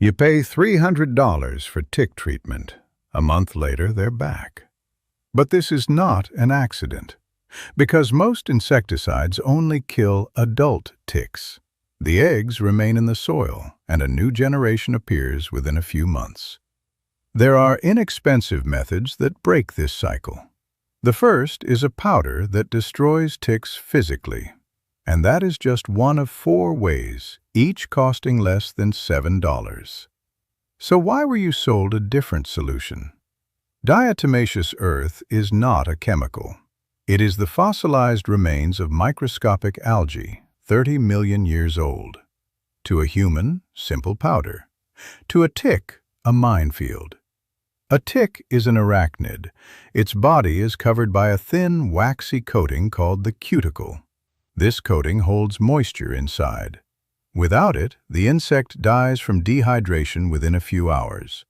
You pay $300 for tick treatment. A month later, they're back. But this is not an accident, because most insecticides only kill adult ticks. The eggs remain in the soil, and a new generation appears within a few months. There are inexpensive methods that break this cycle. The first is a powder that destroys ticks physically, and that is just one of 4 ways, each costing less than $7. So why were you sold a different solution? Diatomaceous earth is not a chemical. It is the fossilized remains of microscopic algae, 30 million years old. To a human, simple powder. To a tick, a minefield. A tick is an arachnid. Its body is covered by a thin, waxy coating called the cuticle. This coating holds moisture inside. Without it, the insect dies from dehydration within a few hours.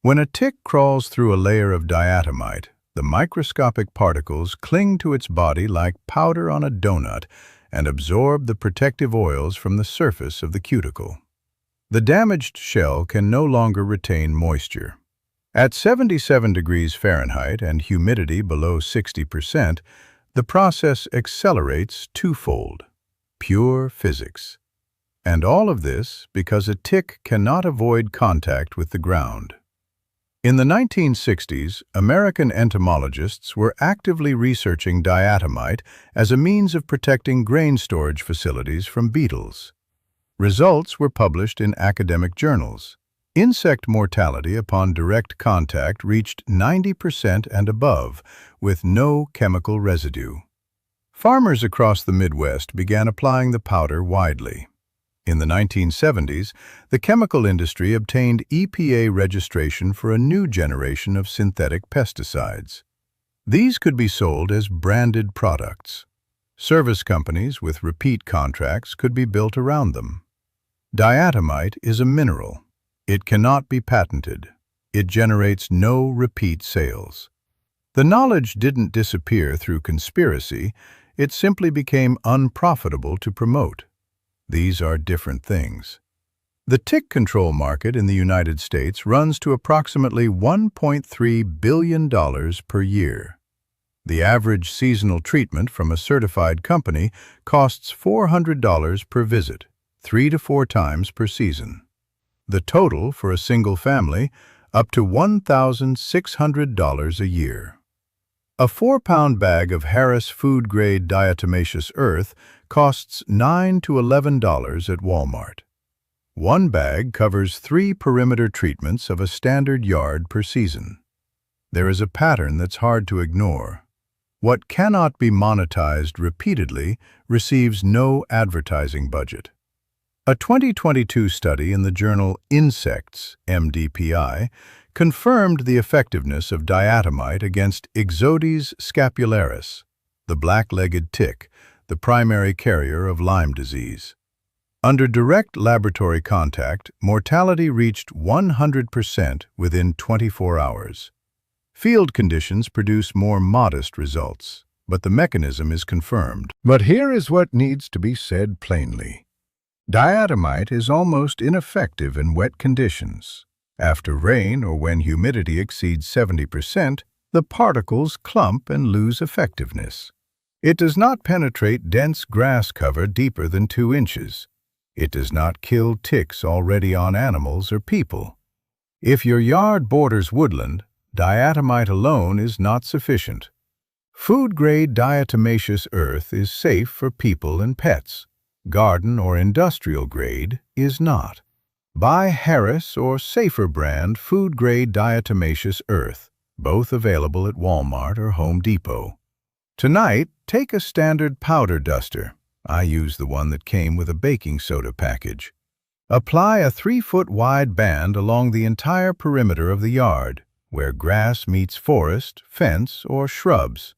When a tick crawls through a layer of diatomite, the microscopic particles cling to its body like powder on a donut and absorb the protective oils from the surface of the cuticle. The damaged shell can no longer retain moisture. At 77 degrees Fahrenheit and humidity below 60%, the process accelerates twofold. Pure physics. And all of this because a tick cannot avoid contact with the ground. In the 1960s, American entomologists were actively researching diatomite as a means of protecting grain storage facilities from beetles. Results were published in academic journals. Insect mortality upon direct contact reached 90% and above, with no chemical residue. Farmers across the Midwest began applying the powder widely. In the 1970s, the chemical industry obtained EPA registration for a new generation of synthetic pesticides. These could be sold as branded products. Service companies with repeat contracts could be built around them. Diatomite is a mineral. It cannot be patented. It generates no repeat sales. The knowledge didn't disappear through conspiracy. It simply became unprofitable to promote. These are different things. The tick control market in the United States runs to approximately $1.3 billion per year. The average seasonal treatment from a certified company costs $400 per visit, 3 to 4 times per season. The total for a single family, up to $1,600 a year. A 4-pound bag of Harris food-grade diatomaceous earth costs $9 to $11 at Walmart. One bag covers 3 perimeter treatments of a standard yard per season. There is a pattern that's hard to ignore. What cannot be monetized repeatedly receives no advertising budget. A 2022 study in the journal Insects, MDPI, confirmed the effectiveness of diatomite against Ixodes scapularis, the black-legged tick, the primary carrier of Lyme disease. Under direct laboratory contact, mortality reached 100% within 24 hours. Field conditions produce more modest results, but the mechanism is confirmed. But here is what needs to be said plainly. Diatomite is almost ineffective in wet conditions. After rain or when humidity exceeds 70%, the particles clump and lose effectiveness. It does not penetrate dense grass cover deeper than 2 inches. It does not kill ticks already on animals or people. If your yard borders woodland, diatomite alone is not sufficient. Food-grade diatomaceous earth is safe for people and pets. Garden or industrial grade is not. Buy Harris or safer brand food-grade diatomaceous earth, both available at Walmart or Home Depot. Tonight, take a standard powder duster. I use the one that came with a baking soda package. Apply a 3-foot wide band along the entire perimeter of the yard, where grass meets forest, fence, or shrubs.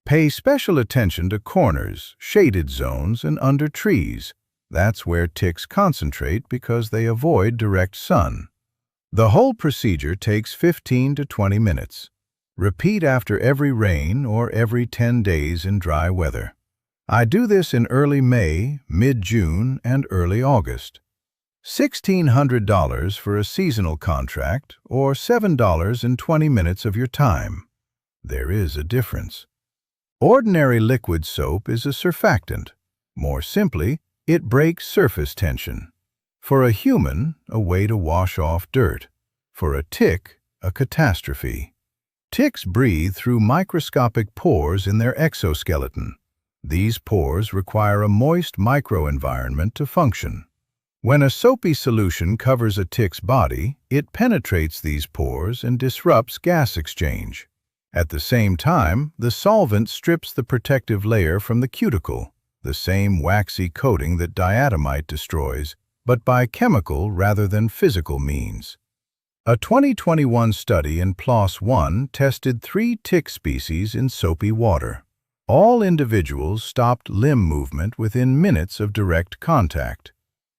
Pay special attention to corners, shaded zones, and under trees. That's where ticks concentrate because they avoid direct sun. The whole procedure takes 15 to 20 minutes. Repeat after every rain or every 10 days in dry weather. I do this in early May, mid-June, and early August. $1,600 for a seasonal contract or $7.20 of your time. There is a difference. Ordinary liquid soap is a surfactant. More simply, it breaks surface tension. For a human, a way to wash off dirt. For a tick, a catastrophe. Ticks breathe through microscopic pores in their exoskeleton. These pores require a moist microenvironment to function. When a soapy solution covers a tick's body, it penetrates these pores and disrupts gas exchange. At the same time, the solvent strips the protective layer from the cuticle, the same waxy coating that diatomite destroys, but by chemical rather than physical means. A 2021 study in PLOS One tested 3 tick species in soapy water. All individuals stopped limb movement within minutes of direct contact.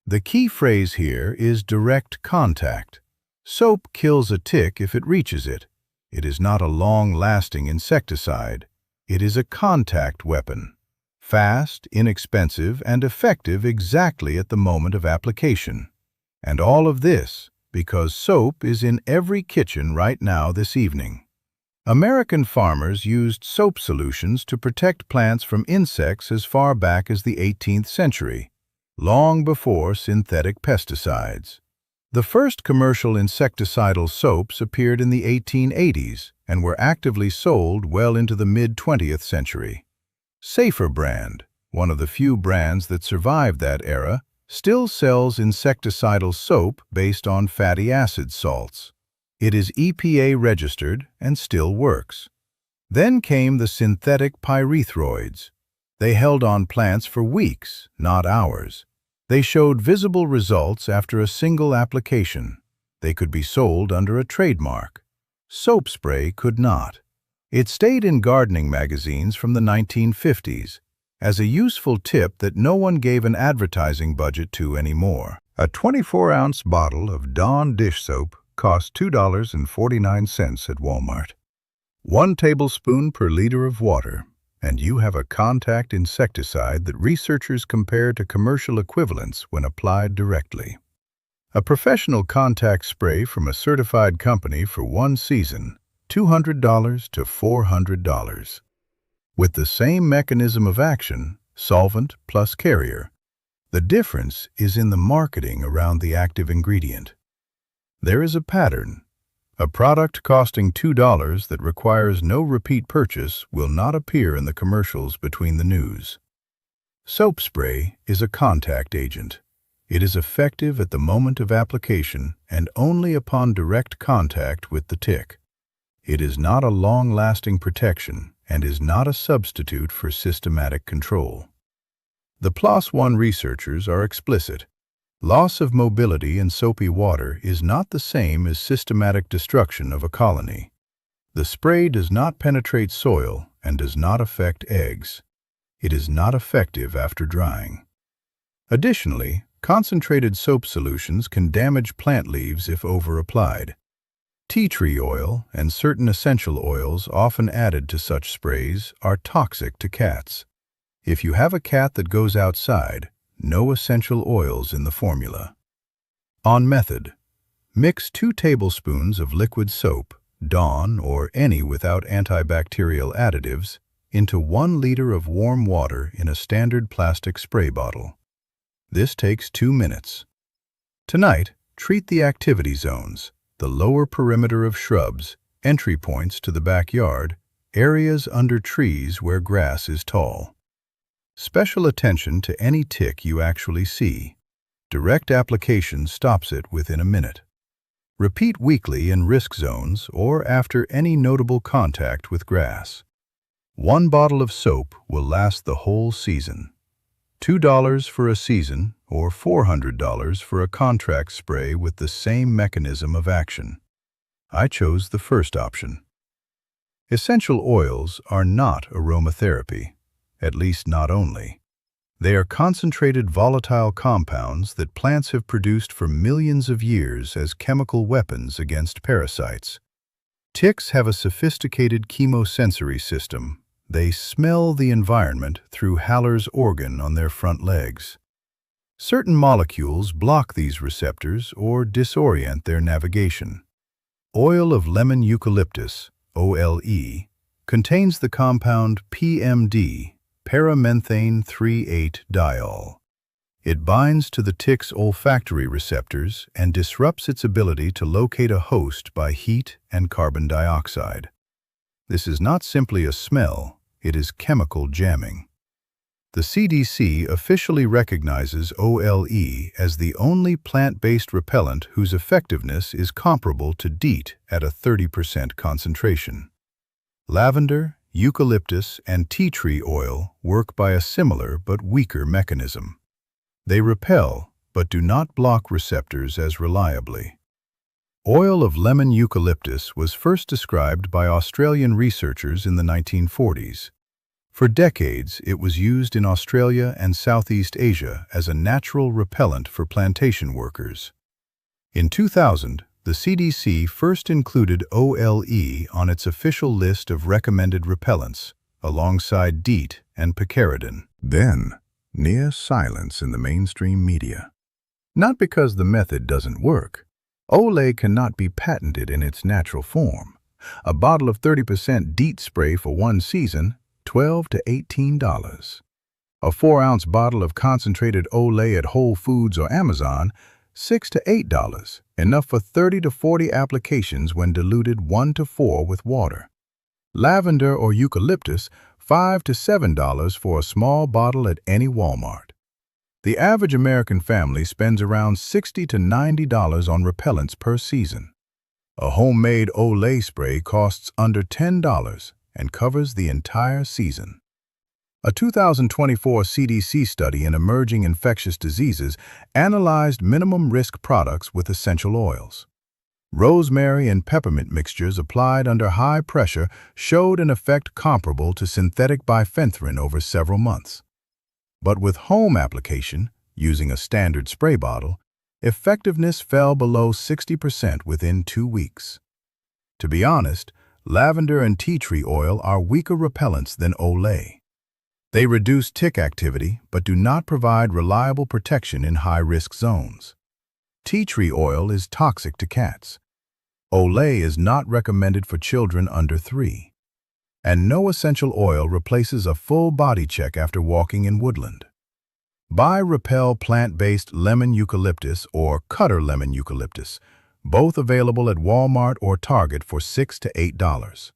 The key phrase here is direct contact. Soap kills a tick if it reaches it. It is not a long-lasting insecticide. It is a contact weapon. Fast, inexpensive, and effective exactly at the moment of application. And all of this because soap is in every kitchen right now this evening. American farmers used soap solutions to protect plants from insects as far back as the 18th century, long before synthetic pesticides. The first commercial insecticidal soaps appeared in the 1880s and were actively sold well into the mid-20th century. Safer brand, one of the few brands that survived that era, still sells insecticidal soap based on fatty acid salts. It is EPA registered and still works. Then came the synthetic pyrethroids. They held on plants for weeks, not hours. They showed visible results after a single application. They could be sold under a trademark. Soap spray could not. It stayed in gardening magazines from the 1950s as a useful tip that no one gave an advertising budget to anymore. A 24-ounce bottle of Dawn dish soap costs $2.49 at Walmart. 1 tablespoon per liter of water, and you have a contact insecticide that researchers compare to commercial equivalents when applied directly. A professional contact spray from a certified company for 1 season, $200 to $400. With the same mechanism of action, solvent plus carrier. The difference is in the marketing around the active ingredient. There is a pattern. A product costing $2 that requires no repeat purchase will not appear in the commercials between the news. Soap spray is a contact agent. It is effective at the moment of application and only upon direct contact with the tick. It is not a long-lasting protection and is not a substitute for systematic control. The PLOS One researchers are explicit. Loss of mobility in soapy water is not the same as systematic destruction of a colony. The spray does not penetrate soil and does not affect eggs. It is not effective after drying. Additionally, concentrated soap solutions can damage plant leaves if over-applied. Tea tree oil and certain essential oils often added to such sprays are toxic to cats. If you have a cat that goes outside, no essential oils in the formula. On method: mix 2 tablespoons of liquid soap, Dawn or any without antibacterial additives, into 1 liter of warm water in a standard plastic spray bottle. This takes 2 minutes. Tonight, treat the activity zones, the lower perimeter of shrubs, entry points to the backyard, areas under trees where grass is tall. Special attention to any tick you actually see. Direct application stops it within a minute. Repeat weekly in risk zones or after any notable contact with grass. 1 bottle of soap will last the whole season. $2 for a season or $400 for a contract spray with the same mechanism of action. I chose the first option. Essential oils are not aromatherapy, at least not only. They are concentrated volatile compounds that plants have produced for millions of years as chemical weapons against parasites. Ticks have a sophisticated chemosensory system. They smell the environment through Haller's organ on their front legs. Certain molecules block these receptors or disorient their navigation. Oil of lemon eucalyptus, OLE, contains the compound PMD, paramethane 3,8-diol. It binds to the tick's olfactory receptors and disrupts its ability to locate a host by heat and carbon dioxide. This is not simply a smell, it is chemical jamming. The CDC officially recognizes OLE as the only plant-based repellent whose effectiveness is comparable to DEET at a 30% concentration. Lavender, eucalyptus, and tea tree oil work by a similar but weaker mechanism. They repel, but do not block receptors as reliably. Oil of lemon eucalyptus was first described by Australian researchers in the 1940s. For decades, it was used in Australia and Southeast Asia as a natural repellent for plantation workers. In 2000, the CDC first included OLE on its official list of recommended repellents, alongside DEET and picaridin. Then, near silence in the mainstream media. Not because the method doesn't work. OLE cannot be patented in its natural form. A bottle of 30% DEET spray for one season, $12 to $18. A 4-ounce bottle of concentrated OLE at Whole Foods or Amazon, $6 to $8, enough for 30 to 40 applications when diluted 1 to 4 with water. Lavender or eucalyptus, $5 to $7 for a small bottle at any Walmart. The average American family spends around $60 to $90 on repellents per season. A homemade OLE spray costs under $10 and covers the entire season. A 2024 CDC study in emerging infectious diseases analyzed minimum-risk products with essential oils. Rosemary and peppermint mixtures applied under high pressure showed an effect comparable to synthetic bifenthrin over several months. But with home application, using a standard spray bottle, effectiveness fell below 60% within 2 weeks. To be honest, lavender and tea tree oil are weaker repellents than OLE. They reduce tick activity but do not provide reliable protection in high-risk zones. Tea tree oil is toxic to cats. OLE is not recommended for children under 3. And no essential oil replaces a full body check after walking in woodland. Buy Repel plant-based lemon eucalyptus or Cutter lemon eucalyptus, both available at Walmart or Target for $6 to $8.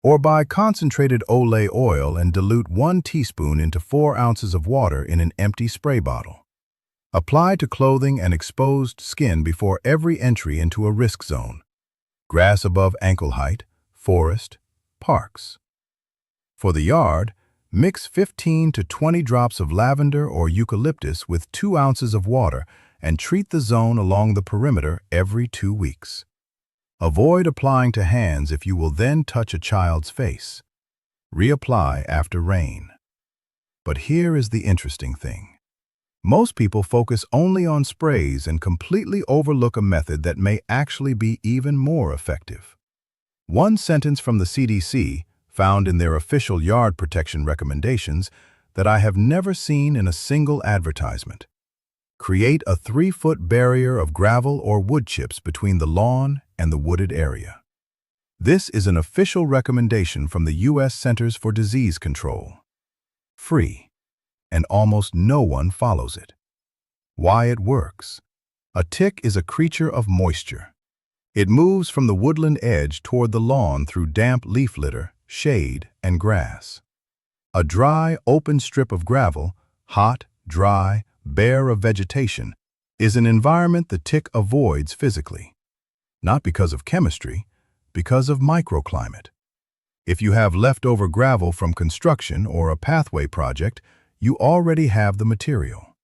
Or buy concentrated OLE oil and dilute 1 teaspoon into 4 ounces of water in an empty spray bottle. Apply to clothing and exposed skin before every entry into a risk zone. Grass above ankle height, forest, parks. For the yard, mix 15 to 20 drops of lavender or eucalyptus with 2 ounces of water and treat the zone along the perimeter every 2 weeks. Avoid applying to hands if you will then touch a child's face. Reapply after rain. But here is the interesting thing. Most people focus only on sprays and completely overlook a method that may actually be even more effective. One sentence from the CDC, found in their official yard protection recommendations, that I have never seen in a single advertisement. Create a 3-foot barrier of gravel or wood chips between the lawn and the wooded area. This is an official recommendation from the U.S. Centers for Disease Control. Free, and almost no one follows it. Why it works? A tick is a creature of moisture. It moves from the woodland edge toward the lawn through damp leaf litter, shade, and grass. A dry, open strip of gravel, hot, dry, bare of vegetation, is an environment the tick avoids physically. Not because of chemistry, because of microclimate. If you have leftover gravel from construction or a pathway project, you already have the material.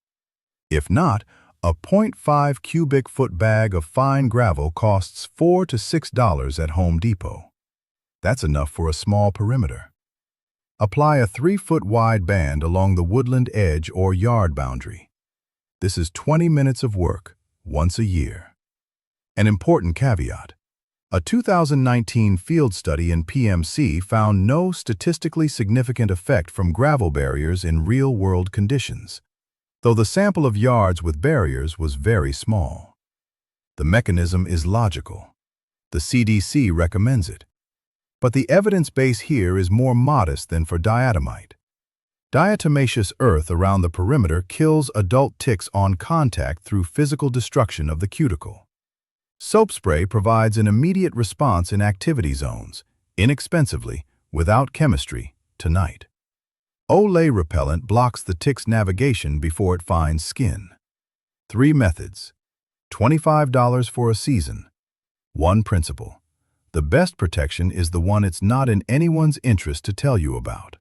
If not, a 0.5 cubic foot bag of fine gravel costs $4 to $6 at Home Depot. That's enough for a small perimeter. Apply a 3-foot wide band along the woodland edge or yard boundary. This is 20 minutes of work, once a year. An important caveat. A 2019 field study in PMC found no statistically significant effect from gravel barriers in real-world conditions. though the sample of yards with barriers was very small. The mechanism is logical. The CDC recommends it. But the evidence base here is more modest than for diatomite. Diatomaceous earth around the perimeter kills adult ticks on contact through physical destruction of the cuticle. Soap spray provides an immediate response in activity zones, inexpensively, without chemistry, tonight. Olay repellent blocks the tick's navigation before it finds skin. 3 methods. $25 for a season. 1 principle. The best protection is the one it's not in anyone's interest to tell you about.